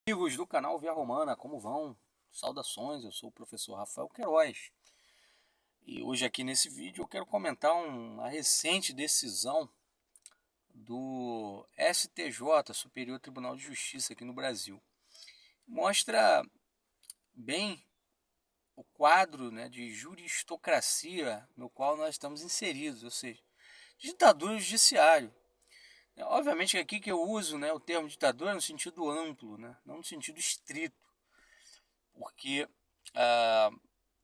Amigos do canal Via Romana, como vão? Saudações, eu sou o professor Rafael Queiroz e hoje aqui nesse vídeo eu quero comentar uma recente decisão do STJ, Superior Tribunal de Justiça aqui no Brasil. Mostra bem o quadro, de juristocracia no qual nós estamos inseridos, ou seja, ditadura judiciária. Obviamente aqui que eu uso o termo ditadura no sentido amplo, não no sentido estrito, porque,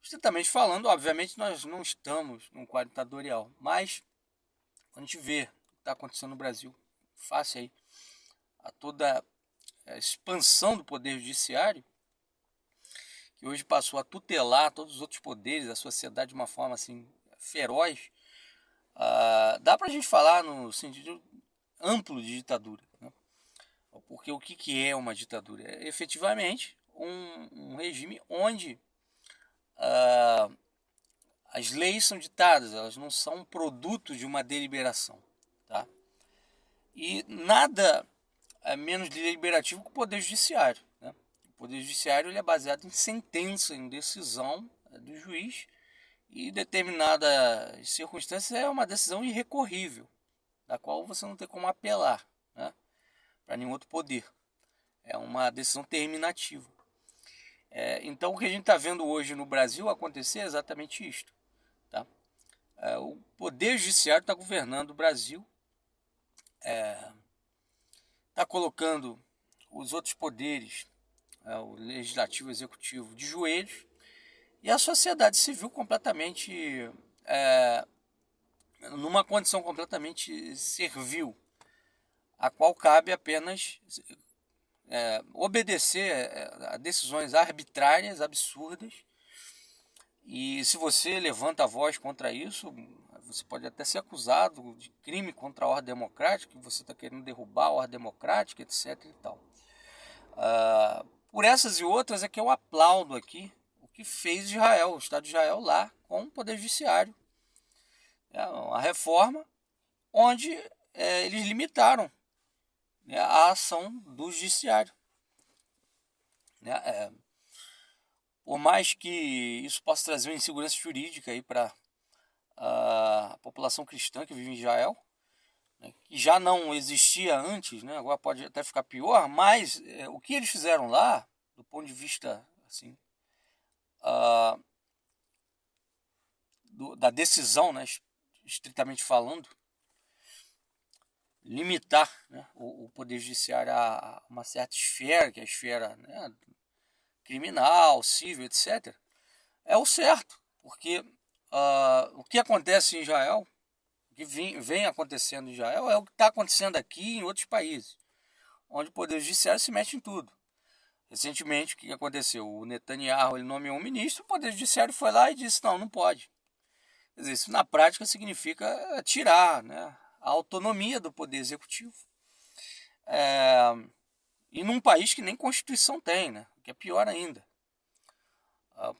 estritamente falando, obviamente nós não estamos num quadro ditatorial, mas quando a gente vê o que está acontecendo no Brasil, face aí a toda a expansão do poder judiciário, que hoje passou a tutelar todos os outros poderes da sociedade de uma forma assim feroz, dá para a gente falar no sentido amplo de ditadura, porque o que é uma ditadura? É efetivamente um regime onde as leis são ditadas, elas não são produto de uma deliberação, tá? E nada é menos deliberativo que o poder judiciário, né? O poder judiciário ele é baseado em sentença, em decisão do juiz, e em determinadas circunstâncias é uma decisão irrecorrível, da qual você não tem como apelar, para nenhum outro poder. É uma decisão terminativa. Então o que a gente está vendo hoje no Brasil acontecer é exatamente isto. Tá? O poder judiciário está governando o Brasil, está colocando os outros poderes, o legislativo, o executivo, de joelhos, e a sociedade civil completamente numa condição completamente servil, a qual cabe apenas obedecer a decisões arbitrárias, absurdas. E se você levanta a voz contra isso, você pode até ser acusado de crime contra a ordem democrática, que você está querendo derrubar a ordem democrática, etc. E tal. Por essas e outras é que eu aplaudo aqui o que fez Israel, o Estado de Israel lá, com o Poder Judiciário. Uma reforma onde eles limitaram a ação do Judiciário. Por mais que isso possa trazer uma insegurança jurídica para a população cristã que vive em Israel, que já não existia antes, agora pode até ficar pior, mas o que eles fizeram lá, do ponto de vista assim, da decisão, estritamente falando, limitar o poder judiciário a uma certa esfera, que é a esfera criminal, civil, etc., é o certo, porque o que acontece em Israel, o que vem acontecendo em Israel, é o que está acontecendo aqui em outros países, onde o poder judiciário se mete em tudo. Recentemente, o que aconteceu? O Netanyahu ele nomeou um ministro, o poder judiciário foi lá e disse, não pode. Quer dizer, isso na prática significa tirar a autonomia do poder executivo. E num país que nem Constituição tem, o que é pior ainda.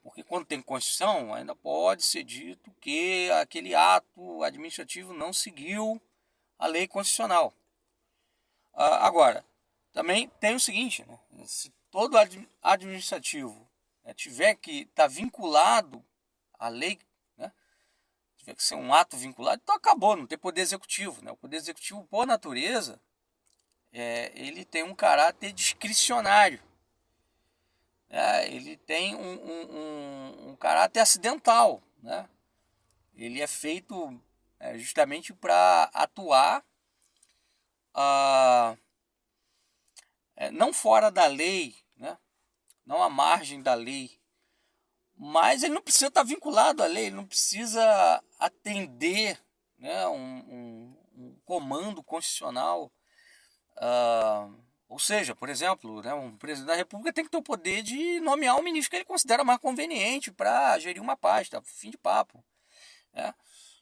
Porque quando tem Constituição, ainda pode ser dito que aquele ato administrativo não seguiu a lei constitucional. Agora, também tem o seguinte, se todo administrativo tiver que estar vinculado à lei, tiver que ser um ato vinculado, então acabou, não tem poder executivo. O poder executivo, por natureza, ele tem um caráter discricionário. Ele tem um caráter acidental. Ele é feito justamente para atuar não fora da lei, não à margem da lei, mas ele não precisa estar vinculado à lei, ele não precisa atender um comando constitucional. Ou seja, por exemplo, um presidente da República tem que ter o poder de nomear um ministro que ele considera mais conveniente para gerir uma pasta, fim de papo.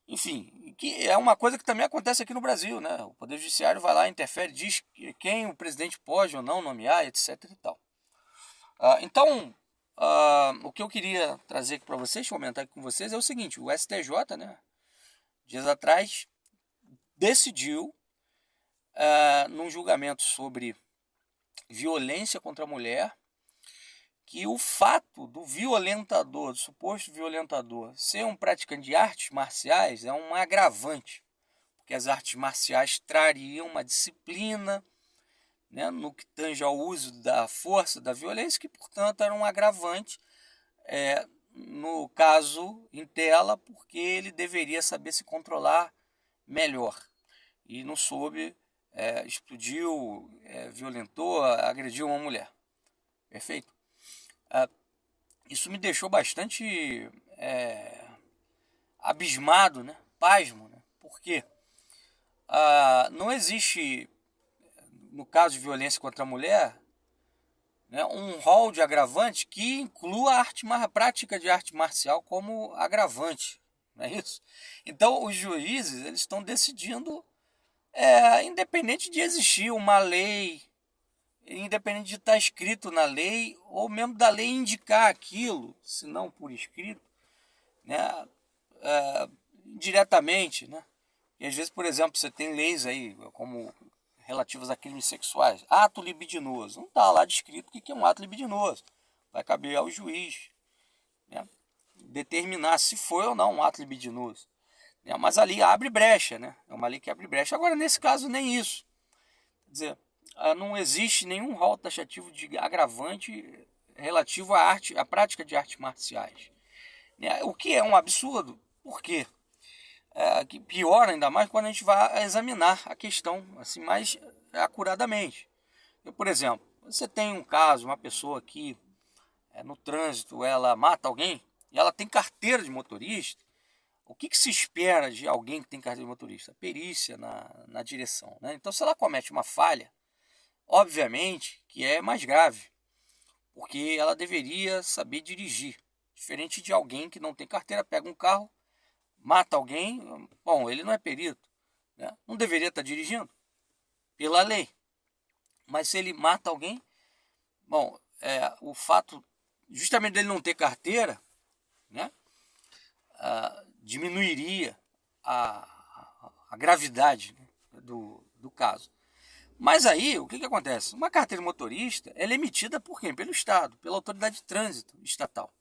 Enfim, que é uma coisa que também acontece aqui no Brasil. O Poder Judiciário vai lá, interfere, diz quem o presidente pode ou não nomear, etc. E tal. Então, o que eu queria trazer aqui para vocês, comentar aqui com vocês, é o seguinte: o STJ, dias atrás, decidiu, num julgamento sobre violência contra a mulher, que o fato do violentador, do suposto violentador, ser um praticante de artes marciais é um agravante, porque as artes marciais trariam uma disciplina, né, no que tange ao uso da força, da violência, que portanto era um agravante, no caso em tela, porque ele deveria saber se controlar melhor e não soube, explodiu, violentou, agrediu uma mulher. Perfeito? Isso me deixou bastante abismado, né? Pasmo, né? Porque não existe, no caso de violência contra a mulher, né, um rol de agravante que inclua a prática de arte marcial como agravante, não é isso? Então os juízes, eles estão decidindo, independente de existir uma lei, independente de estar escrito na lei, ou mesmo da lei indicar aquilo, se não por escrito, né, diretamente, né? E às vezes, por exemplo, você tem leis aí, como relativas a crimes sexuais, ato libidinoso, não está lá descrito o que é um ato libidinoso, vai caber ao juiz, né, determinar se foi ou não um ato libidinoso, né? Mas ali abre brecha, né? É uma lei que abre brecha. Agora, nesse caso, nem isso. Quer dizer, não existe nenhum rol taxativo de agravante relativo à prática de artes marciais, né? O que é um absurdo. Por quê? Que piora ainda mais quando a gente vai examinar a questão assim mais acuradamente. Por exemplo, você tem um caso, uma pessoa que no trânsito ela mata alguém e ela tem carteira de motorista. O que se espera de alguém que tem carteira de motorista? Perícia na direção, né? Então, se ela comete uma falha, obviamente que é mais grave, porque ela deveria saber dirigir. Diferente de alguém que não tem carteira, pega um carro, mata alguém, bom, ele não é perito, né? Não deveria estar dirigindo, pela lei. Mas se ele mata alguém, bom, o fato justamente dele não ter carteira, né, diminuiria a gravidade, né, do caso. Mas aí, o que acontece? Uma carteira de motorista ela é emitida por quem? Pelo Estado, pela autoridade de trânsito estatal.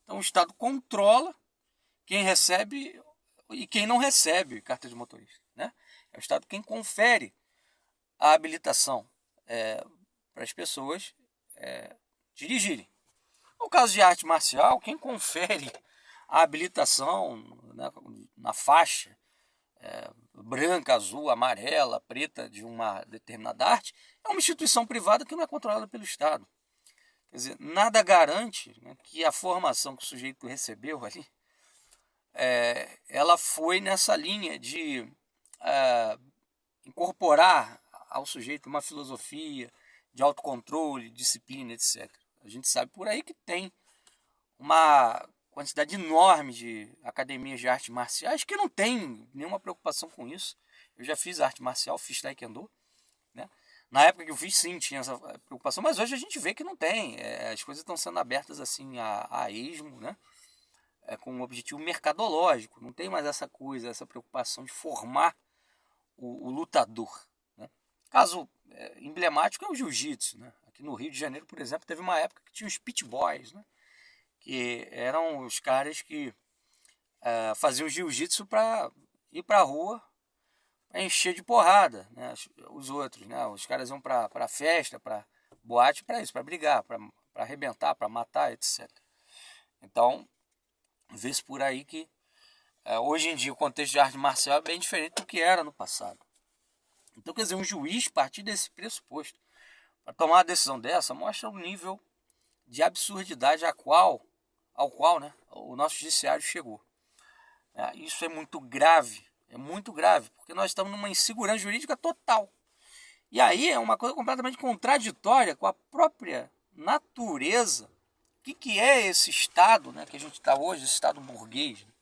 Então o Estado controla quem recebe e quem não recebe carteira de motorista, né? É o Estado quem confere a habilitação para as pessoas dirigirem. No caso de arte marcial, quem confere a habilitação, né, na faixa branca, azul, amarela, preta de uma determinada arte, é uma instituição privada que não é controlada pelo Estado. Quer dizer, nada garante, né, que a formação que o sujeito recebeu ali, ela foi nessa linha de incorporar ao sujeito uma filosofia de autocontrole, disciplina, etc. A gente sabe por aí que tem uma quantidade enorme de academias de artes marciais que não tem nenhuma preocupação com isso. Eu já fiz arte marcial, fiz taekwondo, né? Na época que eu fiz, sim, tinha essa preocupação, mas hoje a gente vê que não tem. As coisas estão sendo abertas assim a esmo, né? Com um objetivo mercadológico. Não tem mais essa coisa, essa preocupação de formar o lutador, né? Caso emblemático é o jiu-jitsu, né? Aqui no Rio de Janeiro, por exemplo, teve uma época que tinha os pit boys, né? Que eram os caras que faziam jiu-jitsu para ir para a rua, para encher de porrada, né, os outros, né? Os caras iam para festa, para boate, para isso, para brigar, para arrebentar, para matar, etc. Então, vê-se por aí que hoje em dia o contexto de arte marcial é bem diferente do que era no passado. Então, quer dizer, um juiz partir desse pressuposto para tomar uma decisão dessa mostra o nível de absurdidade ao qual, né, o nosso judiciário chegou. Isso é muito grave, porque nós estamos numa insegurança jurídica total. E aí é uma coisa completamente contraditória com a própria natureza. O que é esse Estado, né, que a gente está hoje, esse Estado burguês? Né?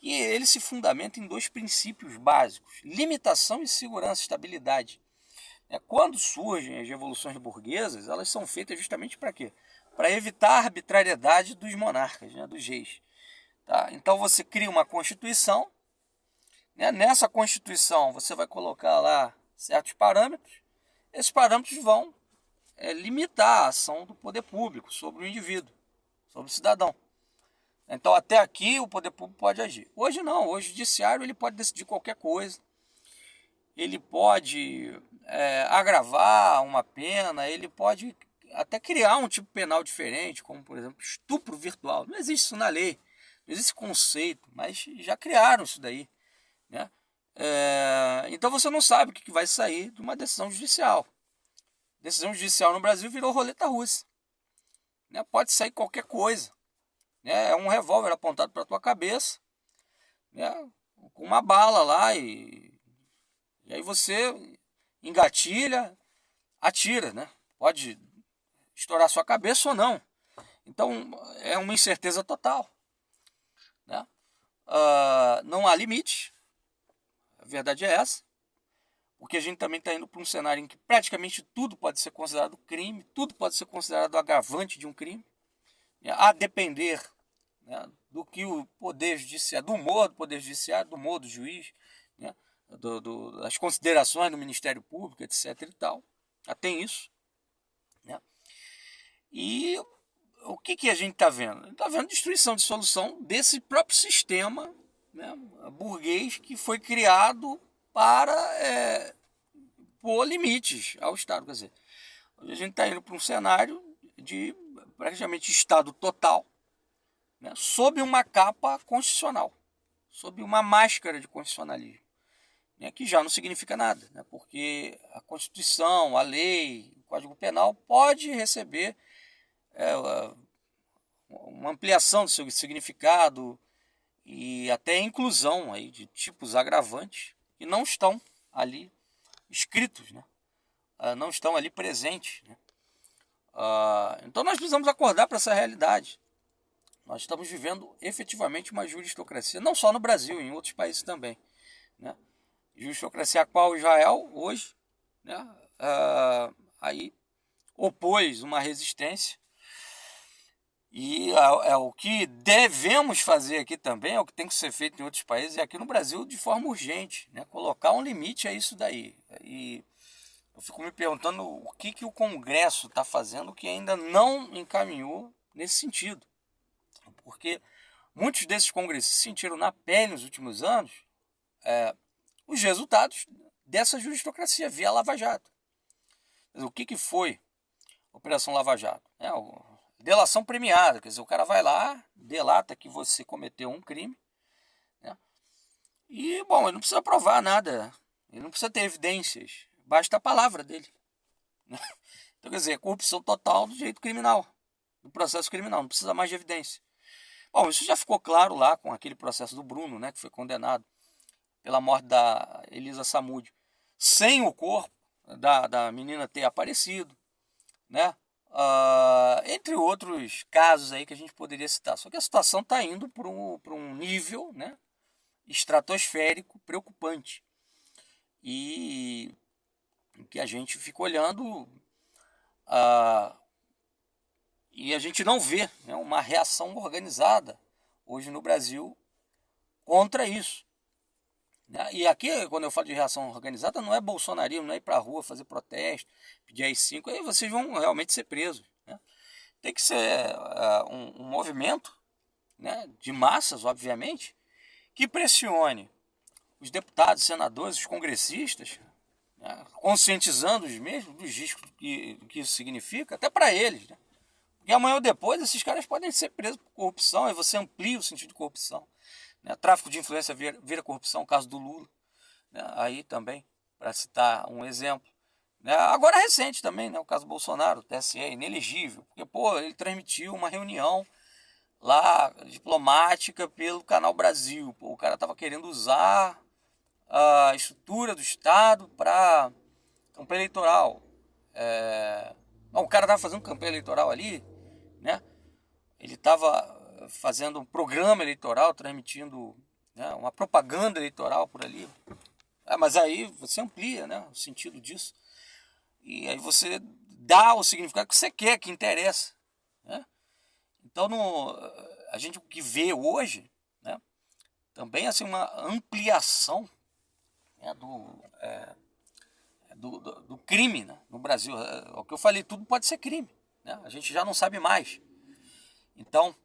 E ele se fundamenta em dois princípios básicos: limitação e segurança, estabilidade. Quando surgem as revoluções burguesas, elas são feitas justamente para quê? Para evitar a arbitrariedade dos monarcas, né, dos reis. Tá? Então você cria uma Constituição, né? Nessa Constituição você vai colocar lá certos parâmetros, esses parâmetros vão limitar a ação do poder público sobre o indivíduo, sobre o cidadão. Então até aqui o poder público pode agir. Hoje não, hoje o judiciário ele pode decidir qualquer coisa, ele pode agravar uma pena, ele pode até criar um tipo penal diferente, como por exemplo estupro virtual. Não existe isso na lei, não existe esse conceito, mas já criaram isso daí, né? Então você não sabe o que vai sair de uma decisão judicial. Decisão judicial no Brasil virou roleta russa, né? Pode sair qualquer coisa, né? É um revólver apontado para a tua cabeça, né? Com uma bala lá e aí você engatilha, atira, né? Pode estourar sua cabeça ou não. Então é uma incerteza total, né? Não há limite, a verdade é essa, porque a gente também está indo para um cenário em que praticamente tudo pode ser considerado crime, tudo pode ser considerado agravante de um crime, né? A depender, né, do que o poder judiciário, do humor do poder judiciário, do humor do juiz, né, das considerações do Ministério Público, etc. e tal. Tem isso, né? E o que a gente está vendo? Está vendo destruição, dissolução desse próprio sistema, né, burguês que foi criado para pôr limites ao Estado. Quer dizer, a gente está indo para um cenário de praticamente Estado total, né, sob uma capa constitucional, sob uma máscara de constitucionalismo, né, que já não significa nada, né, porque a Constituição, a lei, o Código Penal pode receber uma ampliação do seu significado e até inclusão aí de tipos agravantes que não estão ali escritos, né, não estão ali presentes, né. Então nós precisamos acordar para essa realidade. Nós estamos vivendo efetivamente uma juristocracia, não só no Brasil, em outros países também, né? Juristocracia a qual Israel hoje, né, aí opôs uma resistência. E é o que devemos fazer aqui também, é o que tem que ser feito em outros países, e aqui no Brasil de forma urgente, né? Colocar um limite a isso daí. E eu fico me perguntando o que o Congresso está fazendo que ainda não encaminhou nesse sentido. Porque muitos desses congressistas sentiram na pele nos últimos anos os resultados dessa juristocracia via Lava Jato. O que foi a Operação Lava Jato? Delação premiada, quer dizer, o cara vai lá, delata que você cometeu um crime, né? E, bom, ele não precisa provar nada, ele não precisa ter evidências, basta a palavra dele, né? Então, quer dizer, corrupção total do direito criminal, do processo criminal, não precisa mais de evidência. Bom, isso já ficou claro lá com aquele processo do Bruno, né, que foi condenado pela morte da Elisa Samúdio, sem o corpo da menina ter aparecido, né? Entre outros casos aí que a gente poderia citar. Só que a situação está indo para um nível, né, estratosférico, preocupante. E que a gente fica olhando e a gente não vê, né, uma reação organizada hoje no Brasil contra isso. E aqui, quando eu falo de reação organizada, não é bolsonarismo, não é ir para a rua fazer protesto, pedir AI-5, aí vocês vão realmente ser presos, né? Tem que ser um movimento, né, de massas, obviamente, que pressione os deputados, senadores, os congressistas, né, conscientizando os mesmos dos riscos que isso significa, até para eles, né? Porque amanhã ou depois esses caras podem ser presos por corrupção, aí você amplia o sentido de corrupção. Né? Tráfico de influência vira corrupção, o caso do Lula, né? Aí também, para citar um exemplo. Né? Agora recente também, né? O caso do Bolsonaro, o TSE, inelegível, porque ele transmitiu uma reunião lá diplomática pelo Canal Brasil. O cara estava querendo usar a estrutura do Estado para campanha eleitoral. O cara estava fazendo campanha eleitoral ali, né? Ele estava fazendo um programa eleitoral, transmitindo, né, uma propaganda eleitoral por ali. Mas aí você amplia, né, o sentido disso. E aí você dá o significado que você quer, que interessa, né? Então a gente o que vê hoje, né, também assim, uma ampliação, né, do crime, né, no Brasil. O que eu falei, tudo pode ser crime, né? A gente já não sabe mais. Então,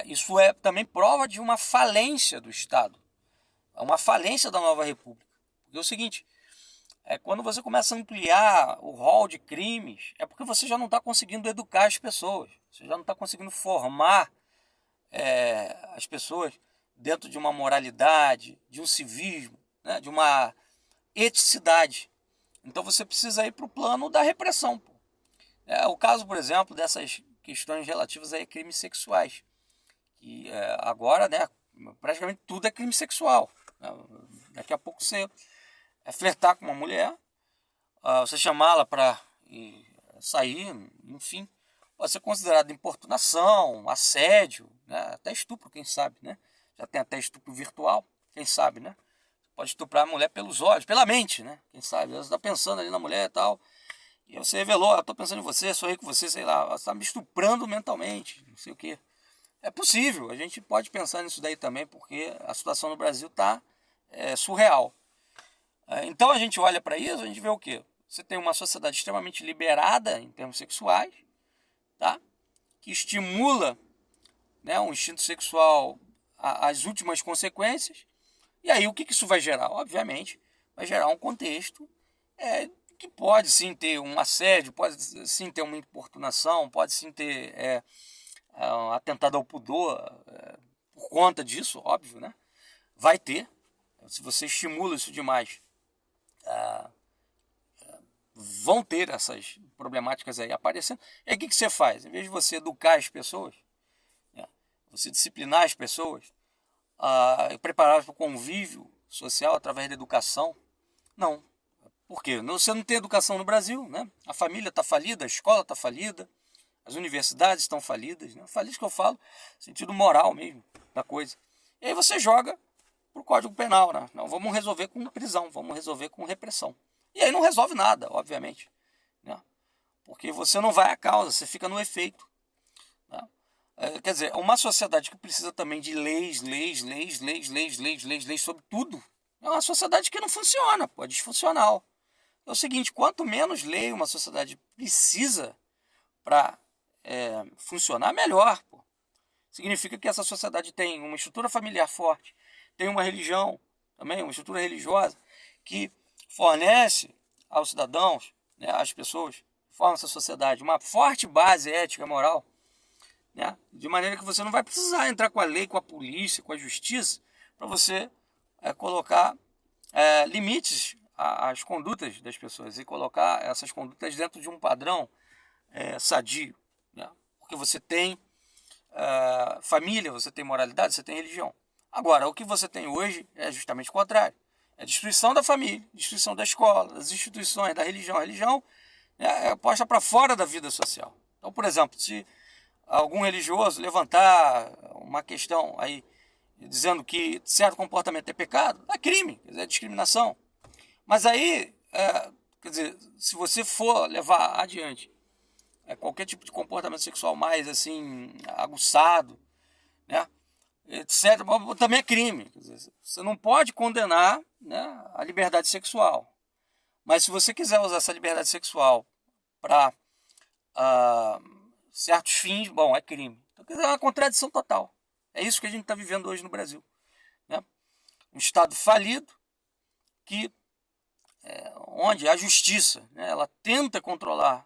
isso é também prova de uma falência do Estado, uma falência da nova república. Porque é o seguinte, quando você começa a ampliar o rol de crimes, é porque você já não está conseguindo educar as pessoas, você já não está conseguindo formar as pessoas dentro de uma moralidade, de um civismo, né, de uma eticidade. Então você precisa ir para o plano da repressão. Pô. O caso, por exemplo, dessas questões relativas a crimes sexuais. Que agora, né, praticamente tudo é crime sexual. Daqui a pouco você flertar com uma mulher, você chamá-la para sair, enfim, pode ser considerado importunação, assédio, né, até estupro, quem sabe, né? Já tem até estupro virtual, quem sabe, né? Pode estuprar a mulher pelos olhos, pela mente, né? Quem sabe? Você está pensando ali na mulher e tal, e você revelou, estou pensando em você, sonhei com você, sei lá, você está me estuprando mentalmente, não sei o quê. É possível, a gente pode pensar nisso daí também, porque a situação no Brasil está surreal. Então a gente olha para isso, a gente vê o quê? Você tem uma sociedade extremamente liberada em termos sexuais, tá? Que estimula, né, um instinto sexual às últimas consequências. E aí o que isso vai gerar? Obviamente, vai gerar um contexto que pode sim ter um assédio, pode sim ter uma importunação, pode sim ter um atentado ao pudor por conta disso, óbvio, né? Vai ter. Se você estimula isso demais, vão ter essas problemáticas aí aparecendo. E aí o que você faz? Em vez de você educar as pessoas, né, você disciplinar as pessoas, preparar para o convívio social através da educação, não. Por quê? Você não tem educação no Brasil, né? A família está falida, a escola está falida, as universidades estão falidas, né? Falidas que eu falo, no sentido moral mesmo da coisa. E aí você joga para o Código Penal, né? Não, vamos resolver com prisão, vamos resolver com repressão. E aí não resolve nada, obviamente, né? Porque você não vai à causa, você fica no efeito, né? Quer dizer, uma sociedade que precisa também de leis sobre tudo, é uma sociedade que não funciona, pô, é disfuncional. É o seguinte, quanto menos lei uma sociedade precisa para funcionar, melhor. Pô. Significa que essa sociedade tem uma estrutura familiar forte, tem uma religião também, uma estrutura religiosa, que fornece aos cidadãos, né, às pessoas que formam essa sociedade, uma forte base ética e moral, né, de maneira que você não vai precisar entrar com a lei, com a polícia, com a justiça, para você colocar limites às condutas das pessoas e colocar essas condutas dentro de um padrão sadio, né? Porque você tem família, você tem moralidade, você tem religião. Agora, o que você tem hoje é justamente o contrário. É a destruição da família, destruição da escola, das instituições, da religião. A religião é posta para fora da vida social. Então, por exemplo, se algum religioso levantar uma questão aí dizendo que certo comportamento é pecado, é crime, quer dizer, é discriminação. Mas aí, quer dizer, se você for levar adiante qualquer tipo de comportamento sexual mais assim aguçado, né, etc., também é crime. Quer dizer, você não pode condenar, né, a liberdade sexual. Mas se você quiser usar essa liberdade sexual para certos fins, bom, é crime. Então, quer dizer, é uma contradição total. É isso que a gente está vivendo hoje no Brasil, né? Um Estado falido onde a justiça, né, ela tenta controlar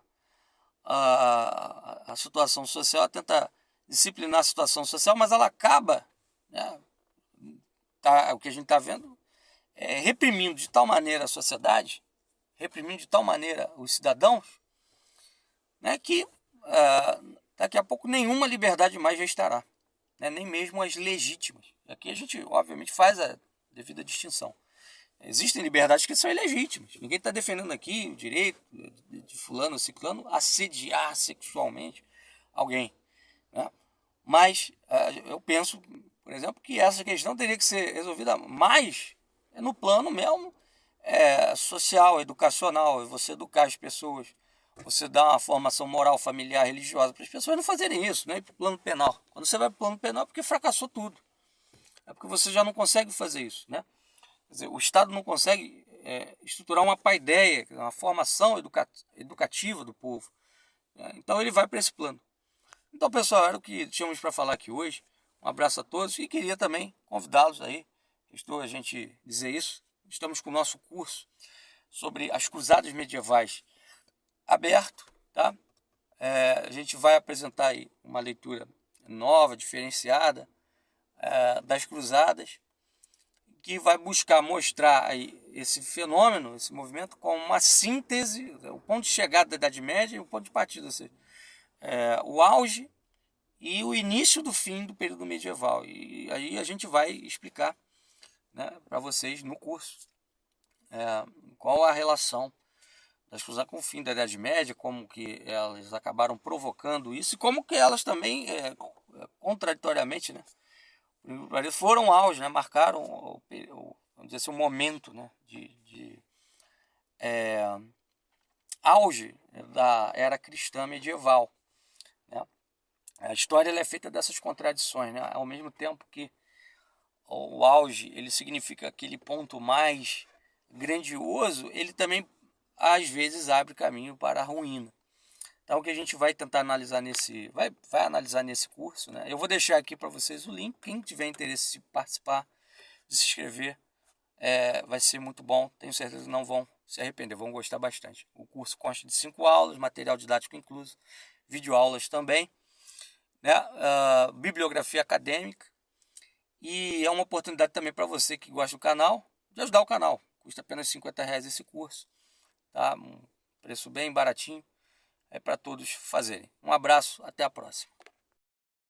a situação social, ela tenta disciplinar a situação social, mas ela acaba, né, o que a gente está vendo, reprimindo de tal maneira a sociedade, reprimindo de tal maneira os cidadãos, né, que daqui a pouco nenhuma liberdade mais restará, né, nem mesmo as legítimas. Aqui a gente, obviamente, faz a devida distinção. Existem liberdades que são ilegítimas. Ninguém está defendendo aqui o direito de fulano ou ciclano assediar sexualmente alguém, né? Mas eu penso, por exemplo, que essa questão teria que ser resolvida mais no plano mesmo social, educacional. Você educar as pessoas, você dar uma formação moral, familiar, religiosa para as pessoas não fazerem isso, né? Para o plano penal. Quando você vai para o plano penal é porque fracassou tudo. É porque você já não consegue fazer isso, né? Quer dizer, o Estado não consegue estruturar uma paideia, uma formação educativa do povo. Então ele vai para esse plano. Então, pessoal, era o que tínhamos para falar aqui hoje. Um abraço a todos e queria também convidá-los aí, estou a gente dizer isso. Estamos com o nosso curso sobre as cruzadas medievais aberto, tá? A gente vai apresentar aí uma leitura nova, diferenciada das cruzadas, que vai buscar mostrar aí esse fenômeno, esse movimento, como uma síntese, o ponto de chegada da Idade Média e o ponto de partida, ou seja, o auge e o início do fim do período medieval. E aí a gente vai explicar, né, para vocês no curso qual a relação das cruzadas com o fim da Idade Média, como que elas acabaram provocando isso e como que elas também, contraditoriamente, né, foram auge, né, marcaram vamos dizer assim, um momento, né, de auge da era cristã medieval, né? A história ela é feita dessas contradições, né? Ao mesmo tempo que o auge ele significa aquele ponto mais grandioso, ele também às vezes abre caminho para a ruína. Então o que a gente vai tentar analisar vai analisar nesse curso, né? Eu vou deixar aqui para vocês o link, quem tiver interesse de participar, de se inscrever, vai ser muito bom, tenho certeza que não vão se arrepender, vão gostar bastante. O curso consta de 5 aulas, material didático incluso, videoaulas também, né? Bibliografia acadêmica, e é uma oportunidade também para você que gosta do canal, de ajudar o canal. Custa apenas R$50 esse curso, tá? Um preço bem baratinho, para todos fazerem. Um abraço, até a próxima.